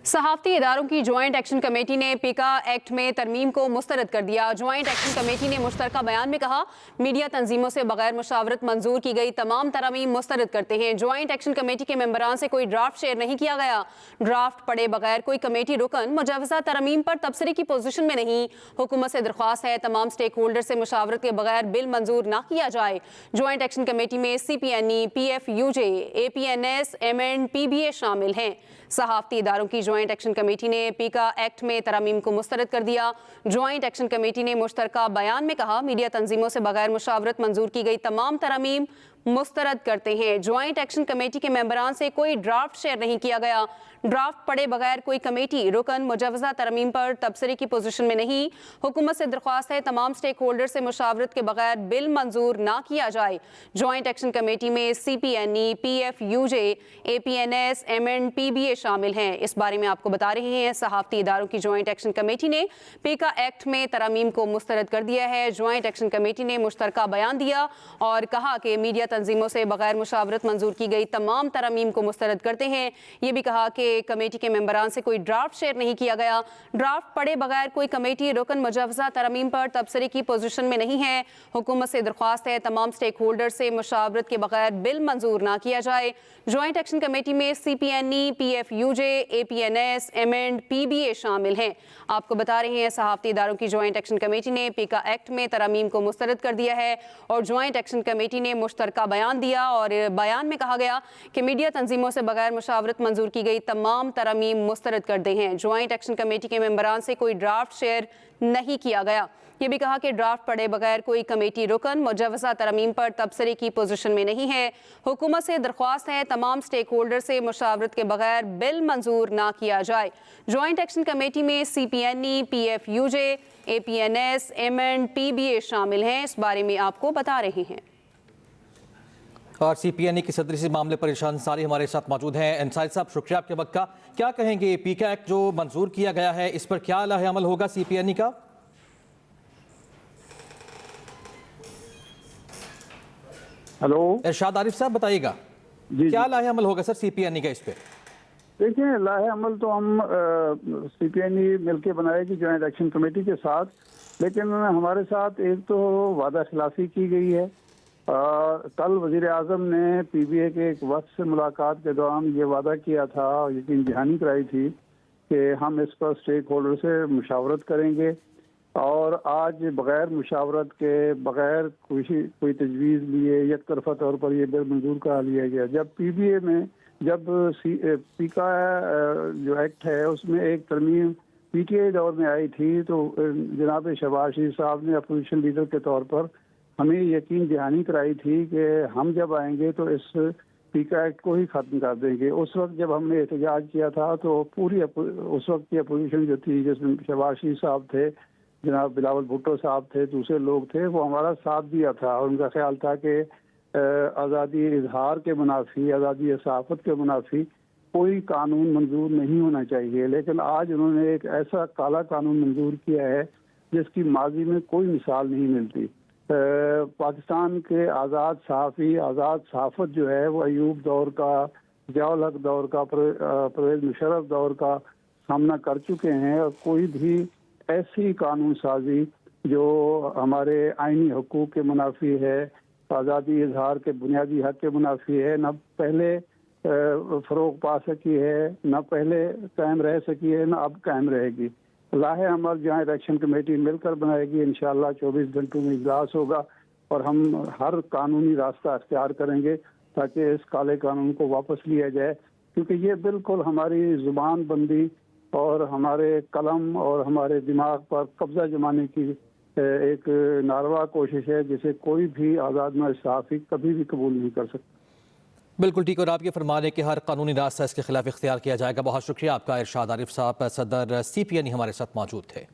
صحافتی اداروں کی joint action committee نے پیکا ایکٹ میں ترمیم کو مسترد کر دیا۔ جوائنٹ ایکشن کمیٹی نے مشترکہ بیان میں کہا، میڈیا تنظیموں سے بغیر مشاورت منظور کی گئی تمام ترامیم مسترد کرتے ہیں۔ جوائنٹ ایکشن کمیٹی کے ممبران سے کوئی ڈرافٹ شیئر نہیں کیا گیا۔ ڈرافٹ پڑے بغیر کوئی کمیٹی رکن مجوزہ ترامیم پر تبصرے کی پوزیشن میں نہیں۔ حکومت سے درخواست ہے تمام سٹیک ہولڈر سے مشاورت کے بغیر بل منظور نہ کیا جائے۔ جوائنٹ ایکشن کمیٹی میں C P N E, P F U J, A P N S, M and P B A شامل ہیں۔ صحافتی اداروں کی جوائنٹ ایکشن کمیٹی نے پیکا ایکٹ میں ترامیم کو مسترد کر دیا۔ جوائنٹ ایکشن کمیٹی نے مشترکہ بیان میں کہا، میڈیا تنظیموں سے بغیر مشاورت منظور کی گئی تمام ترامیم مسترد کرتے ہیں۔ جوائنٹ ایکشن کمیٹی کے ممبران سے کوئی ڈرافٹ شیئر نہیں کیا گیا۔ ڈرافٹ پڑے بغیر کوئی کمیٹی رکن مجوزہ ترامیم پر تبصرے کی پوزیشن میں نہیں۔ حکومت سے درخواست ہے تمام سٹیک ہولڈر سے مشاورت کے بغیر بل منظور نہ کیا جائے۔ جوائنٹ ایکشن کمیٹی میں C P N E, P F U J, A P N S, M and P B A شامل ہیں۔ اس بارے میں آپ کو بتا رہے ہیں، صحافتی اداروں کی جوائنٹ ایکشن کمیٹی نے پیکا ایکٹ میں ترامیم کو مسترد کر دیا ہے۔ جوائنٹ ایکشن کمیٹی نے مشترکہ بیان دیا اور کہا کہ میڈیا تنظیموں سے بغیر مشاورت منظور کی گئی تمام ترامیم کو مسترد کرتے ہیں۔ یہ بھی کہا کہ کمیٹی کے ممبران سے کوئی ڈرافٹ شیئر نہیں کیا گیا۔ ڈرافٹ پڑے بغیر کوئی کمیٹی رکن مجوزہ ترامیم پر تبصرے کی پوزیشن میں نہیں ہے۔ حکومت سے درخواست ہے تمام سٹیک ہولڈر سے مشاورت کے بغیر بل منظور نہ کیا جائے۔ جوائنٹ ایکشن کمیٹی میں C P N E, P F U J, A P N S, M and P B A شامل ہیں۔ آپ کو بتا رہے ہیں، صحافتی اداروں کی جوائنٹ ایکشن کمیٹی نے پیکا ایکٹ میں ترامیم کو مسترد کر دیا ہے اور جوائنٹ ایکشن کمیٹی نے مشترکہ بیان دیا اور بیان میں کہا گیا کہ میڈیا تنظیموں سے بغیر مشاورت منظور کی گئی تمام ترامیم مسترد کر دی ہیں۔ جوائنٹ ایکشن کمیٹی کے ممبران سے کوئی ڈرافٹ شیئر نہیں کیا گیا۔ یہ بھی کہا کہ ڈرافٹ پڑے بغیر کوئی کمیٹی رکن مجوزہ ترامیم پر تبصرے کی پوزیشن میں نہیں ہے۔ حکومت سے درخواست ہے تمام سٹیک ہولڈر سے مشاورت کے بغیر بل منظور نہ کیا جائے۔ جوائنٹ ایکشن کمیٹی میں C P N E, P F U J, A P N S, M and P B A شامل ہیں۔ اس بارے میں آپ کو بتا رہے ہیں۔ اور سی پی این ای کی صدر اس معاملے پر ارشاد انصاری ہمارے ساتھ موجود ہیں۔ انصاری صاحب، شکریہ آپ کے وقت کا۔ کیا کہیں گے، پیکا ایکٹ جو منظور کیا گیا ہے اس پر کیا لاہ عمل ہوگا سی پی این ای کا؟ ہلو، ارشاد عارف صاحب بتائیے گا، کیا لاہ عمل ہوگا سر سی پی این ای کا اس پہ؟ دیکھیں، لاہ عمل تو ہم سی پی این ای مل کے بنائے گی جوائنٹ ایکشن کمیٹی کے ساتھ، لیکن ہمارے ساتھ ایک تو وعدہ خلافی کی گئی ہے۔ کل وزیر اعظم نے پی بی اے کے ایک وفد سے ملاقات کے دوران یہ وعدہ کیا تھا، یقین دہانی کرائی تھی کہ ہم اس پر اسٹیک ہولڈر سے مشاورت کریں گے، اور آج بغیر مشاورت کے، بغیر کوئی تجویز لیے یک طرفہ طور پر یہ بل منظور کرا لیا گیا۔ جب پی بی اے میں پیکا جو ایکٹ ہے اس میں ایک ترمیم پی ٹی آئی دور میں آئی تھی، تو جناب شہباز شریف صاحب نے اپوزیشن لیڈر کے طور پر ہمیں یقین دہانی کرائی تھی کہ ہم جب آئیں گے تو اس پیکا ایکٹ کو ہی ختم کر دیں گے۔ اس وقت جب ہم نے احتجاج کیا تھا تو پوری اس وقت کی اپوزیشن جو تھی، جس میں شہباز شریف صاحب تھے، جناب بلاول بھٹو صاحب تھے، دوسرے لوگ تھے، وہ ہمارا ساتھ دیا تھا، اور ان کا خیال تھا کہ آزادی اظہار کے منافی، آزادی صحافت کے منافی کوئی قانون منظور نہیں ہونا چاہیے۔ لیکن آج انہوں نے ایک ایسا کالا قانون منظور کیا ہے جس کی ماضی میں کوئی مثال نہیں ملتی۔ پاکستان کے آزاد صحافی، آزاد صحافت جو ہے وہ ایوب دور کا، ضیاء الحق دور کا، پرویز مشرف دور کا سامنا کر چکے ہیں، اور کوئی بھی ایسی قانون سازی جو ہمارے آئینی حقوق کے منافی ہے، آزادی اظہار کے بنیادی حق کے منافی ہے، نہ پہلے فروغ پا سکی ہے، نہ پہلے قائم رہ سکی ہے، نہ اب قائم رہے گی۔ لاہ عمل جوائنٹ ایکشن کمیٹی مل کر بنائے گی، انشاءاللہ 24 گھنٹوں میں اجلاس ہوگا، اور ہم ہر قانونی راستہ اختیار کریں گے تاکہ اس کالے قانون کو واپس لیا جائے، کیونکہ یہ بالکل ہماری زبان بندی اور ہمارے قلم اور ہمارے دماغ پر قبضہ جمانے کی ایک ناروا کوشش ہے، جسے کوئی بھی آزاد صحافی کبھی بھی قبول نہیں کر سکتا۔ بالکل ٹھیک، اور آپ یہ فرما رہے کہ ہر قانونی راستہ اس کے خلاف اختیار کیا جائے گا۔ بہت شکریہ آپ کا، ارشاد عارف صاحب، صدر سی پی این ای ہمارے ساتھ موجود تھے۔